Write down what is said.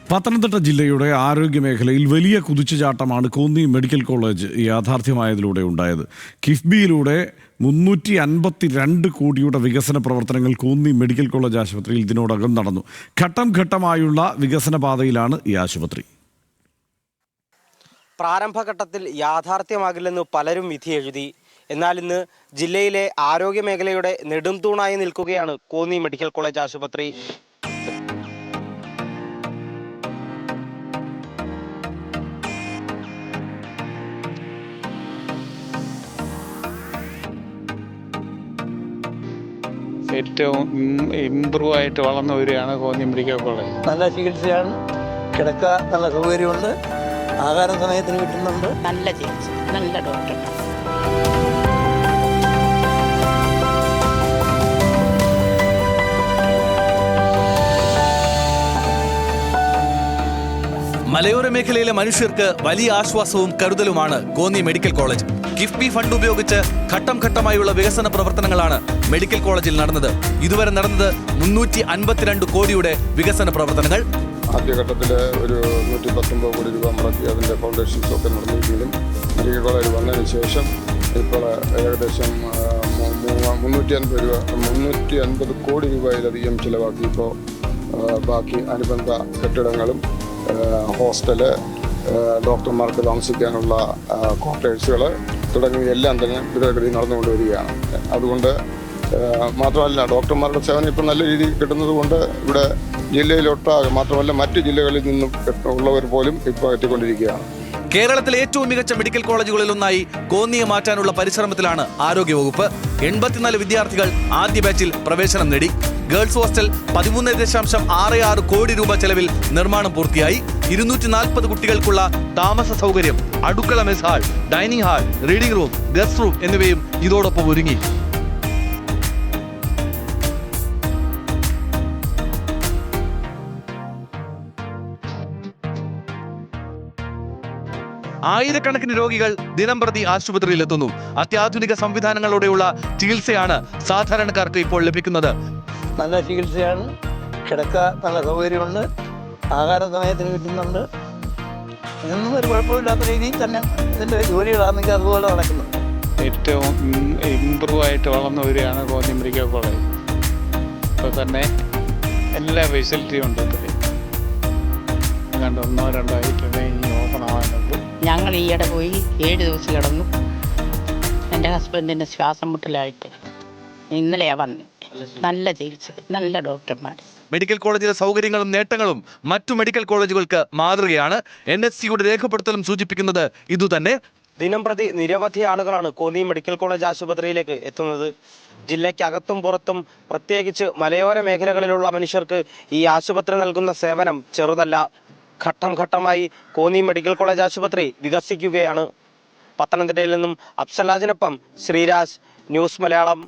പത്തനംതിട്ട ജില്ലയുടെ ആരോഗ്യ മേഖലയിൽ വലിയ കുതിച്ചുചാട്ടമാണ് കോന്നി മെഡിക്കൽ കോളേജ് യാഥാർത്ഥ്യമായതിലൂടെ ഉണ്ടായത്. കിഫ്ബിയിലൂടെ 352 കോടിയുടെ വികസന പ്രവർത്തനങ്ങൾ കോന്നി മെഡിക്കൽ കോളേജ് ആശുപത്രിയിൽ ഇതിനോടകം നടന്നു. ഘട്ടം ഘട്ടമായുള്ള വികസന പാതയിലാണ് ഈ ആശുപത്രി. പ്രാരംഭഘട്ടത്തിൽ യാഥാർത്ഥ്യമാകില്ലെന്ന് പലരും വിധിയെഴുതി. എന്നാൽ ഇന്ന് ജില്ലയിലെ ആരോഗ്യ മേഖലയുടെ നെടുംതൂണായി നിൽക്കുകയാണ് കോന്നി മെഡിക്കൽ കോളേജ് ആശുപത്രി. ഏറ്റവും ഇമ്പ്രൂവ് ആയിട്ട് വളർന്നു വരികയാണ് കോന്നി മെഡിക്കൽ കോളേജ്. നല്ല ചികിത്സയാണ്, കിടക്ക നല്ല സൗകര്യമുണ്ട്, ആഹാരം സമയത്തിന് കിട്ടുന്നുണ്ട്, നല്ല ചികിത്സ, നല്ല ഡോക്ടർ. മലയോര മേഖലയിലെ മനുഷ്യർക്ക് വലിയ ആശ്വാസവും കരുതലുമാണ് Konni medical college. KIIFB fund ഉപയോഗിച്ച് ഘട്ടം ഘട്ടമായുള്ള വികസന പ്രവർത്തനങ്ങളാണ് മെഡിക്കൽ കോളേജിൽ നടന്നത്. ഇതുവരെ നടന്നത് 352 കോടിയുടെ വികസന പ്രവർത്തനങ്ങൾ. ആദ്യഘട്ടത്തിൽ ഒരു 119 കോടി രൂപ മുടക്കി അതിൻ്റെ ഫൗണ്ടേഷൻസ് ഒക്കെ നടന്നിരിക്കുകയും മെഡിക്കൽ കോളേജ് വന്നതിന് ശേഷം ഇപ്പോൾ ഏകദേശം 350 കോടി രൂപയിലധികം ചിലവാക്കി. ഇപ്പോൾ ബാക്കി അനുബന്ധ കെട്ടിടങ്ങളും ഹോസ്റ്റല്, ഡോക്ടർമാർക്ക് താമസിക്കാനുള്ള ക്വാർട്ടേഴ്സുകൾ തുടങ്ങിയവയെല്ലാം തന്നെ ദ്രുതഗതി നടന്നുകൊണ്ടുവരികയാണ്. അതുകൊണ്ട് മാത്രമല്ല, ഡോക്ടർമാരുടെ സേവനം ഇപ്പോൾ നല്ല രീതിയിൽ കിട്ടുന്നത് കൊണ്ട് ഇവിടെ ജില്ലയിലൊട്ടാകെ മാത്രമല്ല മറ്റ് ജില്ലകളിൽ നിന്നും ഉള്ളവർ പോലും ഇപ്പോൾ എത്തിക്കൊണ്ടിരിക്കുകയാണ്. കേരളത്തിലെ ഏറ്റവും മികച്ച മെഡിക്കൽ കോളേജുകളിലൊന്നായി കോന്നിയെ മാറ്റാനുള്ള പരിശ്രമത്തിലാണ് ആരോഗ്യവകുപ്പ്. 84 വിദ്യാർത്ഥികൾ ആദ്യ ബാച്ചിൽ പ്രവേശനം നേടി. ഗേൾസ് ഹോസ്റ്റൽ 13.66 കോടി രൂപ ചെലവിൽ നിർമ്മാണം പൂർത്തിയായി. 240 കുട്ടികൾക്കുള്ള താമസ സൗകര്യം, അടുക്കള, mess hall, dining hall, reading room, guest room എന്നിവയും ഇതോടൊപ്പം ഒരുങ്ങി. ആയിരക്കണക്കിന് രോഗികൾ ദിനംപ്രതി ആശുപത്രിയിലെത്തുന്നു. അത്യാധുനിക സംവിധാനങ്ങളോടെയുള്ള ചികിത്സയാണ് സാധാരണക്കാർക്ക് ഇപ്പോൾ ലഭിക്കുന്നത്. നല്ല ചികിത്സയാണ്, കിടക്ക നല്ല സൗകര്യമുണ്ട്, ആഹാര സമയത്തിന് കിട്ടുന്നുണ്ട്. ഇതൊന്നും ഒരു കുഴപ്പമില്ലാത്ത രീതിയിൽ തന്നെ ഇതിൻ്റെ ജോലികളാണെങ്കിൽ അതുപോലെ നടക്കുന്നു. ഏറ്റവും ഇമ്പ്രൂവ് ആയിട്ട് വളർന്നു വരികയാണ് കോന്നി മെഡിക്കൽ കോളേജ്. ഇപ്പോൾ തന്നെ എല്ലാ ഫെസിലിറ്റിയും ഉണ്ട്. കണ്ട് 1-2 ആയിട്ട് ഇനി ഓപ്പൺ ആവാനുണ്ട്. ഞങ്ങൾ ഈയിടെ പോയി 7 ദിവസം കിടന്നു. എൻ്റെ ഹസ്ബൻഡിന് ശ്വാസം മുട്ടലായിട്ട് ഇന്നലെയാണ് വന്നത്. നല്ല ചികിത്സ, നല്ല ഡോക്ടർമാർ. മെഡിക്കൽ കോളേജിലെ സൗകര്യങ്ങളും നേട്ടങ്ങളും മറ്റു മെഡിക്കൽ കോളേജുകൾക്ക് മാതൃകയാണ്. NHCയുടെ രേഖപ്പെടുത്തലും സൂചിപ്പിക്കുന്നത് ഇതുതന്നെ. ദിനംപ്രതി നിരവധി ആളുകളാണ് കോന്നി മെഡിക്കൽ കോളേജ് ആശുപത്രിയിലേക്ക് എത്തുന്നത്. ജില്ലയ്ക്കകത്തും പുറത്തും പ്രത്യേകിച്ച് മലയോര മേഖലകളിലുള്ള മനുഷ്യർക്ക് ഈ ആശുപത്രി നൽകുന്ന സേവനം ചെറുതല്ല. ഘട്ടം ഘട്ടമായി കോന്നി മെഡിക്കൽ കോളേജ് ആശുപത്രി വികസിക്കുകയാണ്. പത്തനംതിട്ടയിൽ നിന്നും അഫ്സലാജിനൊപ്പം ശ്രീരാജ്, ന്യൂസ് മലയാളം.